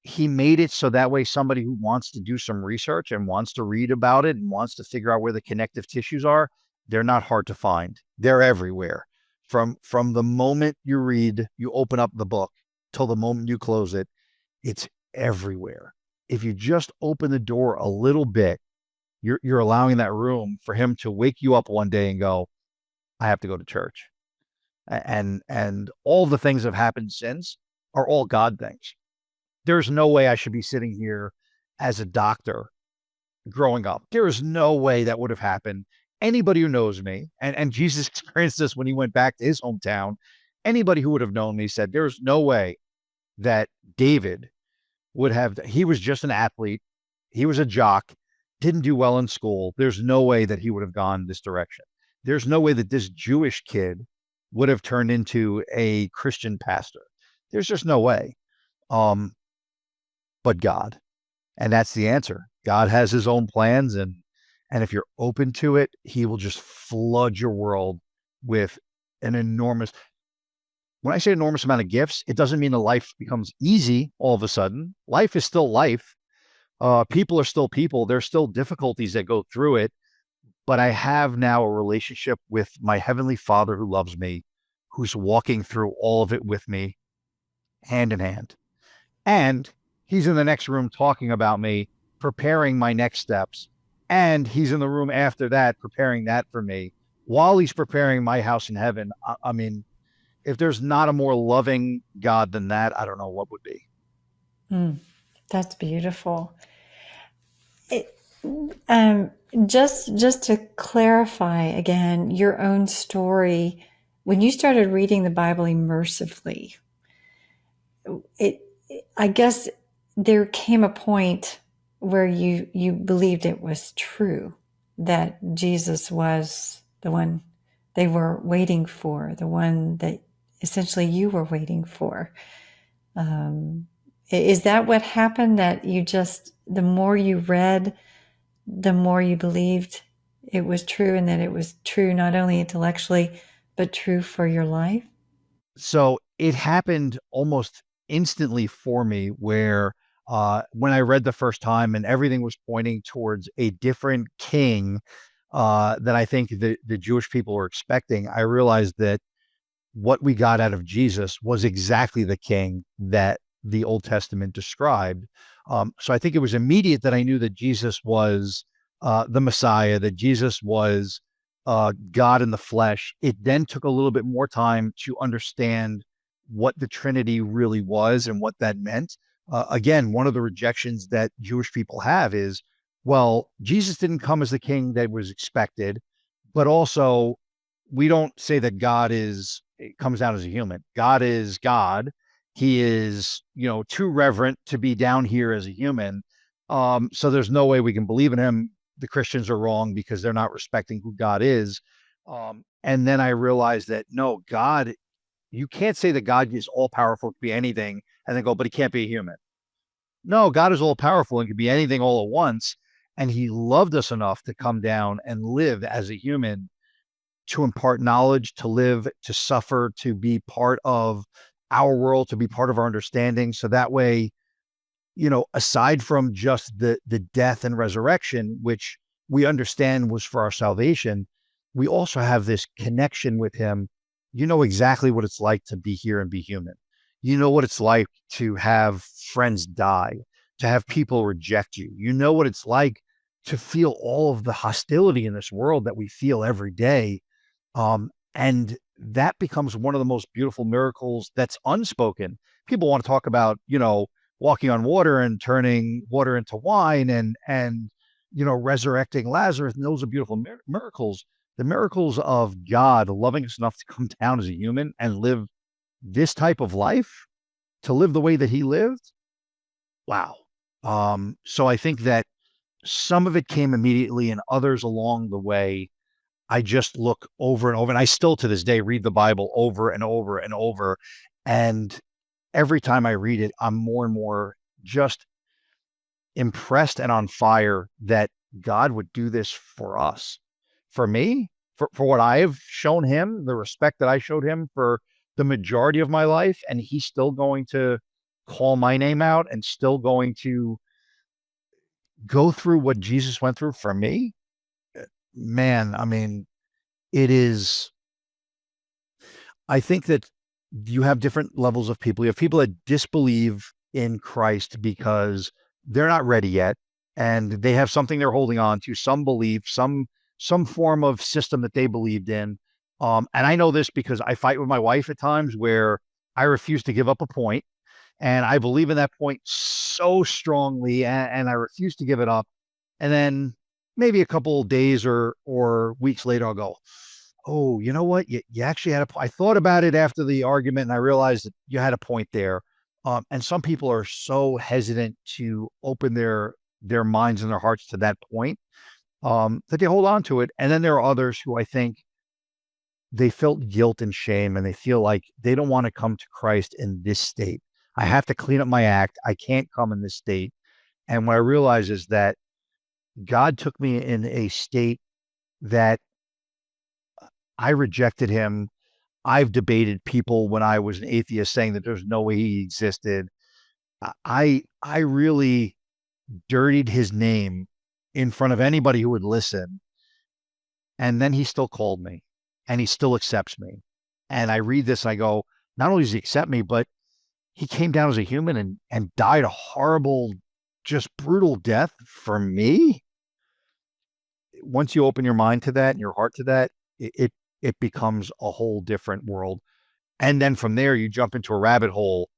he made it so that way somebody who wants to do some research and wants to read about it and wants to figure out where the connective tissues are, they're not hard to find. They're everywhere. From the moment you open up the book till the moment you close it, it's everywhere. If you just open the door a little bit, you're allowing that room for him to wake you up one day and go, I have to go to church. And all the things that have happened since are all God things. There's no way I should be sitting here as a doctor growing up. There is no way that would have happened. Anybody who knows me, and Jesus experienced this when he went back to his hometown, anybody who would have known me said, there's no way that David would have, he was just an athlete. He was a jock, didn't do well in school. There's no way that he would have gone this direction. There's no way that this Jewish kid would have turned into a Christian pastor. There's just no way. But God. And that's the answer. God has his own plans, and if you're open to it, he will just flood your world with an enormous, when I say enormous amount of gifts, it doesn't mean the life becomes easy all of a sudden. Life is still life. People are still people. There's still difficulties that go through it, but I have now a relationship with my heavenly Father who loves me, who's walking through all of it with me, hand in hand. And he's in the next room talking about me, preparing my next steps. And he's in the room after that, preparing that for me while he's preparing my house in heaven. I mean, if there's not a more loving God than that, I don't know what would be. That's beautiful. Just to clarify again, your own story, when you started reading the Bible immersively, I guess there came a point where you believed it was true, that Jesus was the one they were waiting for, the one that essentially you were waiting for. Is that what happened, that you just, the more you read, the more you believed it was true, and that it was true not only intellectually, but true for your life? So it happened almost instantly for me, where when I read the first time and everything was pointing towards a different king that I think the Jewish people were expecting, I realized that what we got out of Jesus was exactly the king that the Old Testament described. So I think it was immediate that I knew that Jesus was the Messiah, that Jesus was God in the flesh. It then took a little bit more time to understand what the Trinity really was and what that meant. Again, one of the rejections that Jewish people have is, well, Jesus didn't come as the king that was expected, but also we don't say that God comes down as a human. God is God. He is, too reverent to be down here as a human. So there's no way we can believe in him. The Christians are wrong because they're not respecting who God is. And then I realized that no, God, you can't say that God is all powerful, to be anything, and then go, but he can't be a human. No, God is all powerful and can be anything all at once. And he loved us enough to come down and live as a human, to impart knowledge, to live, to suffer, to be part of our world, to be part of our understanding. So that way, aside from just the death and resurrection, which we understand was for our salvation, we also have this connection with him. You know exactly what it's like to be here and be human. You know what it's like to have friends die, to have people reject you. You know what it's like to feel all of the hostility in this world that we feel every day. And that becomes one of the most beautiful miracles that's unspoken. People want to talk about, walking on water and turning water into wine and resurrecting Lazarus. And those are beautiful miracles. The miracles of God loving us enough to come down as a human and live this type of life, to live the way that he lived. Wow. So I think that some of it came immediately and others along the way. I just look over and over, and I still to this day read the Bible over and over and over. And every time I read it, I'm more and more just impressed and on fire that God would do this for us, for me, for what I have shown him, the respect that I showed him for the majority of my life. And he's still going to call my name out and still going to go through what Jesus went through for me. Man, I mean, it is, I think that you have different levels of people. You have people that disbelieve in Christ because they're not ready yet and they have something they're holding on to, some belief, some form of system that they believed in. And I know this because I fight with my wife at times where I refuse to give up a point, and I believe in that point so strongly, and I refuse to give it up. And then maybe a couple of days or weeks later, I'll go, oh, you know what? You actually had I thought about it after the argument and I realized that you had a point there. And some people are so hesitant to open their minds and their hearts to that point, that they hold on to it. And then there are others who I think they felt guilt and shame and they feel like they don't want to come to Christ in this state. I have to clean up my act. I can't come in this state. And what I realize is that God took me in a state that I rejected him. I've debated people when I was an atheist saying that there's no way he existed. I really dirtied his name in front of anybody who would listen. And then he still called me and he still accepts me. And I read this and I go, not only does he accept me, but he came down as a human and died a horrible, just brutal death for me. Once you open your mind to that and your heart to that, it becomes a whole different world. And then from there, you jump into a rabbit hole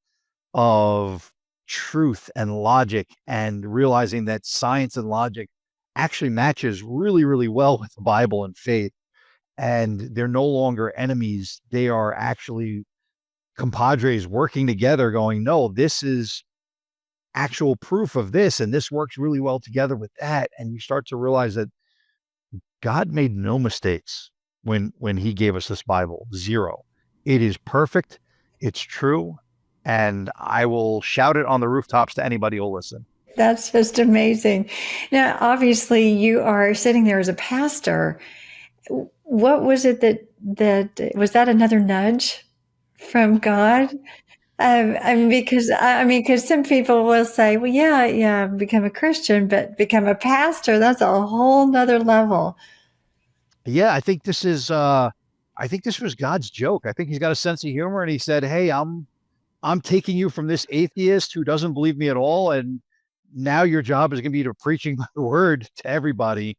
of truth and logic and realizing that science and logic actually matches really, really well with the Bible and faith. And they're no longer enemies. They are actually compadres working together going, no, this is actual proof of this. And this works really well together with that. And you start to realize that God made no mistakes when he gave us this Bible. Zero. It is perfect. It's true. And I will shout it on the rooftops to anybody who'll listen. That's just amazing. Now, obviously, you are sitting there as a pastor. What was it that was that another nudge from God? Because some people will say, well, yeah, become a Christian, but become a pastor, that's a whole nother level. Yeah, I think this was God's joke. I think he's got a sense of humor and he said, hey, I'm taking you from this atheist who doesn't believe me at all. And now your job is going to be to preaching the word to everybody.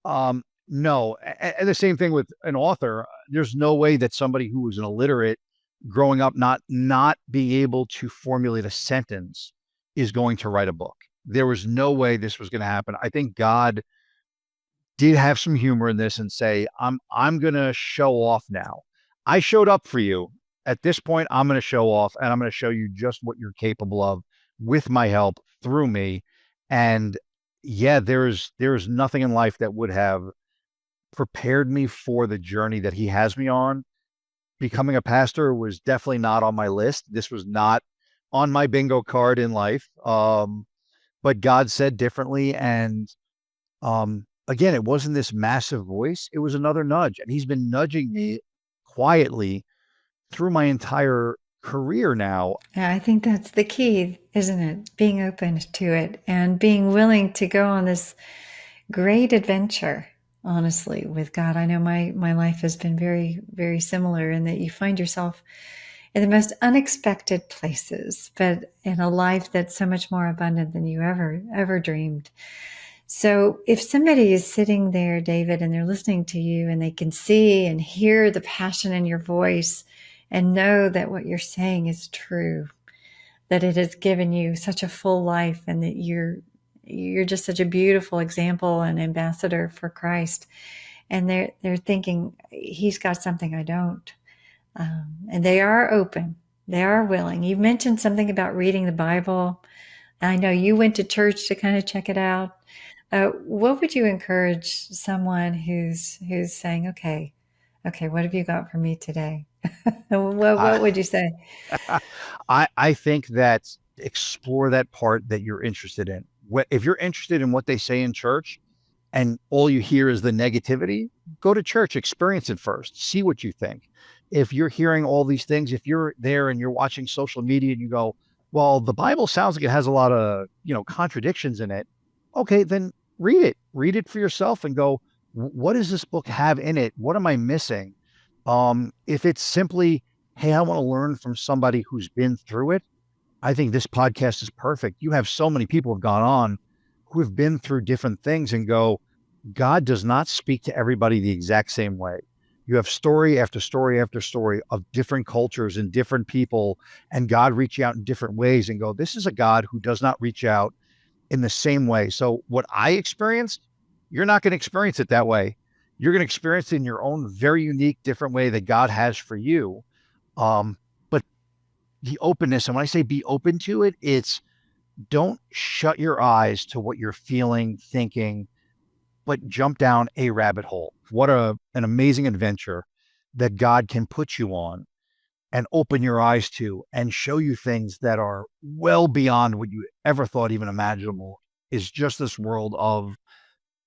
No. And the same thing with an author. There's no way that somebody who was an illiterate growing up, not being able to formulate a sentence is going to write a book. There was no way this was going to happen. I think God did have some humor in this and say, I'm going to show off now. I showed up for you. At this point, I'm going to show off and I'm going to show you just what you're capable of with my help through me. And yeah, there's nothing in life that would have prepared me for the journey that he has me on. Becoming a pastor was definitely not on my list. This was not on my bingo card in life. But God said differently. And again, it wasn't this massive voice. It was another nudge. And he's been nudging me quietly through my entire career now. I think that's the key, isn't it? Being open to it and being willing to go on this great adventure, honestly, with God. I know my life has been very, very similar in that you find yourself in the most unexpected places, but in a life that's so much more abundant than you ever dreamed. So if somebody is sitting there, David, and they're listening to you and they can see and hear the passion in your voice and know that what you're saying is true, that it has given you such a full life and that you're just such a beautiful example and ambassador for Christ. And they're thinking, he's got something I don't. And they are open. They are willing. You mentioned something about reading the Bible. I know you went to church to kind of check it out. What would you encourage someone who's saying, okay, what have you got for me today? What would you say? I think that explore that part that you're interested in. If you're interested in what they say in church and all you hear is the negativity, go to church, experience it first, see what you think. If you're hearing all these things, if you're there and you're watching social media and you go, well, the Bible sounds like it has a lot of, contradictions in it. Okay, then read it for yourself and go, what does this book have in it? What am I missing? If it's simply, hey, I want to learn from somebody who's been through it, I think this podcast is perfect. You have so many people who have gone on who have been through different things and go, God does not speak to everybody the exact same way. You have story after story after story of different cultures and different people, and God reach out in different ways and go, this is a God who does not reach out in the same way. So what I experienced, you're not going to experience it that way. You're going to experience it in your own very unique, different way that God has for you. But the openness, and when I say be open to it, it's don't shut your eyes to what you're feeling, thinking, but jump down a rabbit hole. What an amazing adventure that God can put you on and open your eyes to and show you things that are well beyond what you ever thought even imaginable. Is just this world of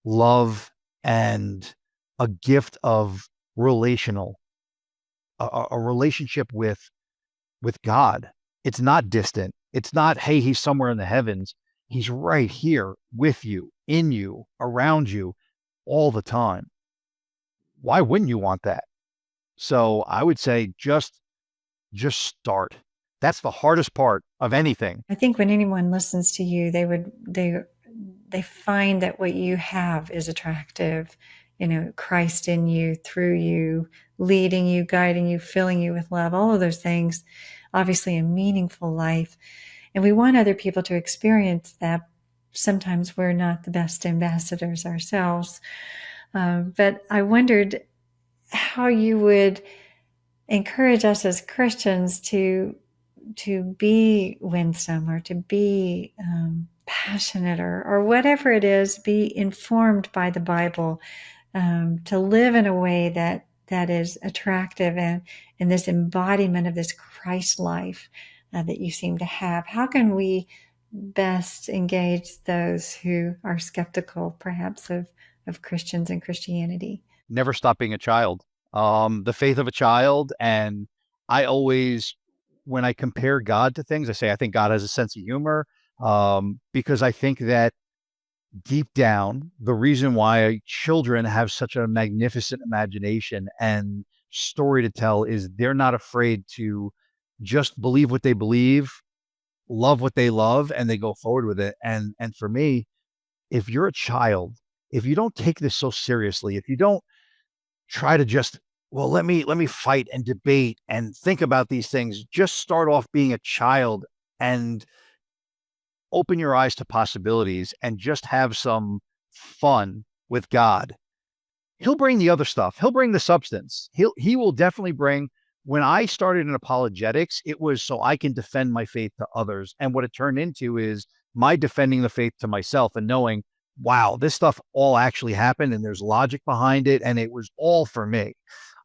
love and a gift of relational, a relationship with God. It's not distant. It's not, hey, he's somewhere in the heavens. He's right here with you, in you, around you all the time. Why wouldn't you want that? So I would say just start. That's the hardest part of anything. I think when anyone listens to you, they find that what you have is attractive. Christ in you, through you, leading you, guiding you, filling you with love, all of those things, obviously a meaningful life. And we want other people to experience that. Sometimes we're not the best ambassadors ourselves. But I wondered how you would encourage us as Christians to be winsome or to be passionate or whatever it is, be informed by the Bible, to live in a way that is attractive and in this embodiment of this Christ life that you seem to have. How can we best engage those who are skeptical, perhaps, of Christians and Christianity? Never stop being a child. The faith of a child. And I always, when I compare God to things, I say I think God has a sense of humor, because I think that deep down, the reason why children have such a magnificent imagination and story to tell is they're not afraid to just believe what they believe, love what they love, and they go forward with it. And for me, if you're a child, if you don't take this so seriously, if you don't try to just, well, let me fight and debate and think about these things, just start off being a child and open your eyes to possibilities and just have some fun with God. He'll bring the other stuff. He'll bring the substance. He will definitely bring. When I started in apologetics, it was so I can defend my faith to others. And what it turned into is my defending the faith to myself and knowing, wow, this stuff all actually happened and there's logic behind it. And it was all for me.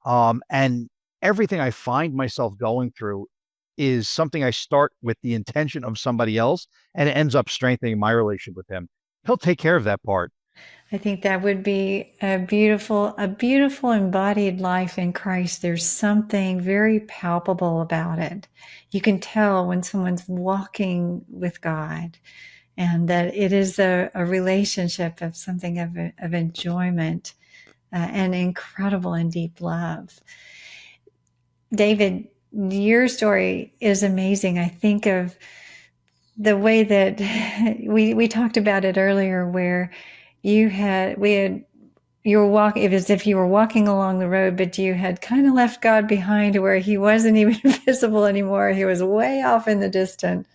And everything I find myself going through is something I start with the intention of somebody else, and it ends up strengthening my relationship with him. He'll take care of that part. I think that would be a beautiful embodied life in Christ. There's something very palpable about it. You can tell when someone's walking with God and that it is a relationship of something of enjoyment and incredible and deep love. David, your story is amazing. I think of the way that we talked about it earlier, where you were walking, it was as if you were walking along the road, but you had kind of left God behind, where he wasn't even visible anymore. He was way off in the distance.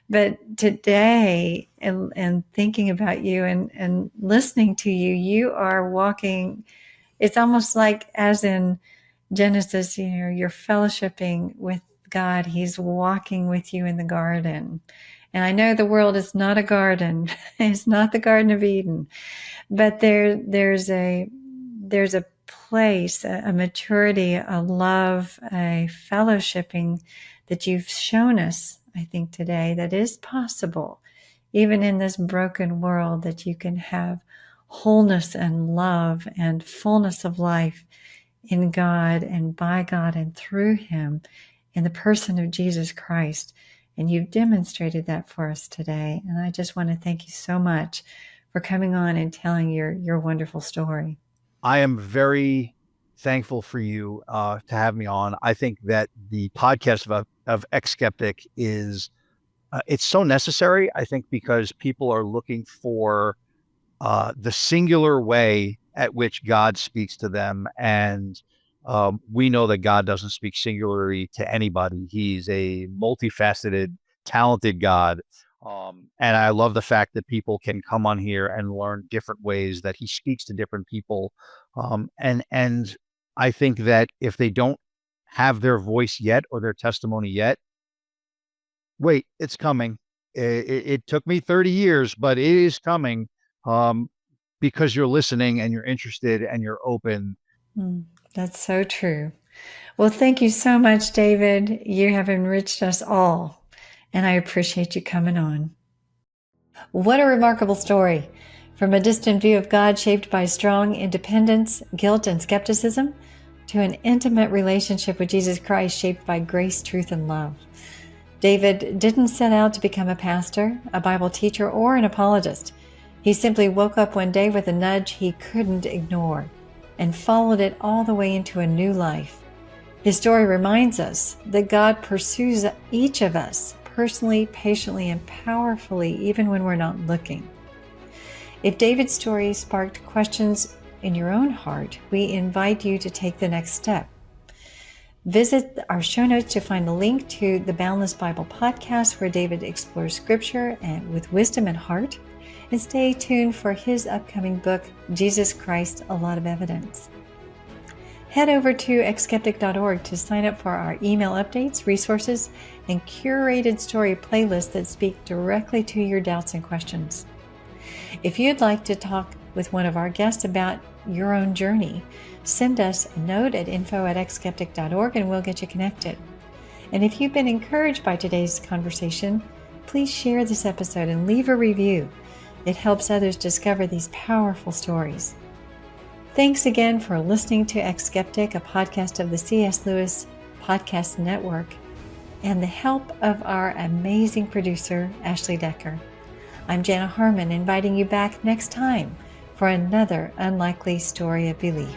But today, and thinking about you and listening to you, you are walking. It's almost like, as in Genesis, you're fellowshipping with God. He's walking with you in the garden. And I know the world is not a garden. It's not the Garden of Eden. But there's a place, a maturity, a love, a fellowshipping that you've shown us, I think, today, that is possible, even in this broken world, that you can have wholeness and love and fullness of life in God and by God and through him in the person of Jesus Christ. And you've demonstrated that for us today. And I just want to thank you so much for coming on and telling your wonderful story. I am very thankful for you to have me on. I think that the podcast of eX-skeptic is it's so necessary, I think, because people are looking for the singular way at which God speaks to them. And we know that God doesn't speak singularly to anybody. He's a multifaceted, talented God. And I love the fact that people can come on here and learn different ways that he speaks to different people. And I think that if they don't have their voice yet or their testimony yet, wait, it's coming. It took me 30 years, but it is coming. Because you're listening and you're interested and you're open. That's so true. Well, thank you so much, David. You have enriched us all, and I appreciate you coming on. What a remarkable story. From a distant view of God shaped by strong independence, guilt, and skepticism, to an intimate relationship with Jesus Christ shaped by grace, truth, and love. David didn't set out to become a pastor, a Bible teacher, or an apologist. He simply woke up one day with a nudge he couldn't ignore and followed it all the way into a new life. His story reminds us that God pursues each of us personally, patiently, and powerfully, even when we're not looking. If David's story sparked questions in your own heart, we invite you to take the next step. Visit our show notes to find a link to the Boundless Bible podcast, where David explores scripture and with wisdom and heart. And stay tuned for his upcoming book, Jesus Christ, A Lot of Evidence. Head over to eX-skeptic.org to sign up for our email updates, resources, and curated story playlists that speak directly to your doubts and questions. If you'd like to talk with one of our guests about your own journey, send us a note at info@eX-skeptic.org and we'll get you connected. And if you've been encouraged by today's conversation, please share this episode and leave a review. It helps others discover these powerful stories. Thanks again for listening to eX-skeptic, a podcast of the C.S. Lewis Podcast Network, and the help of our amazing producer, Ashley Decker. I'm Jana Harmon, inviting you back next time for another unlikely story of belief.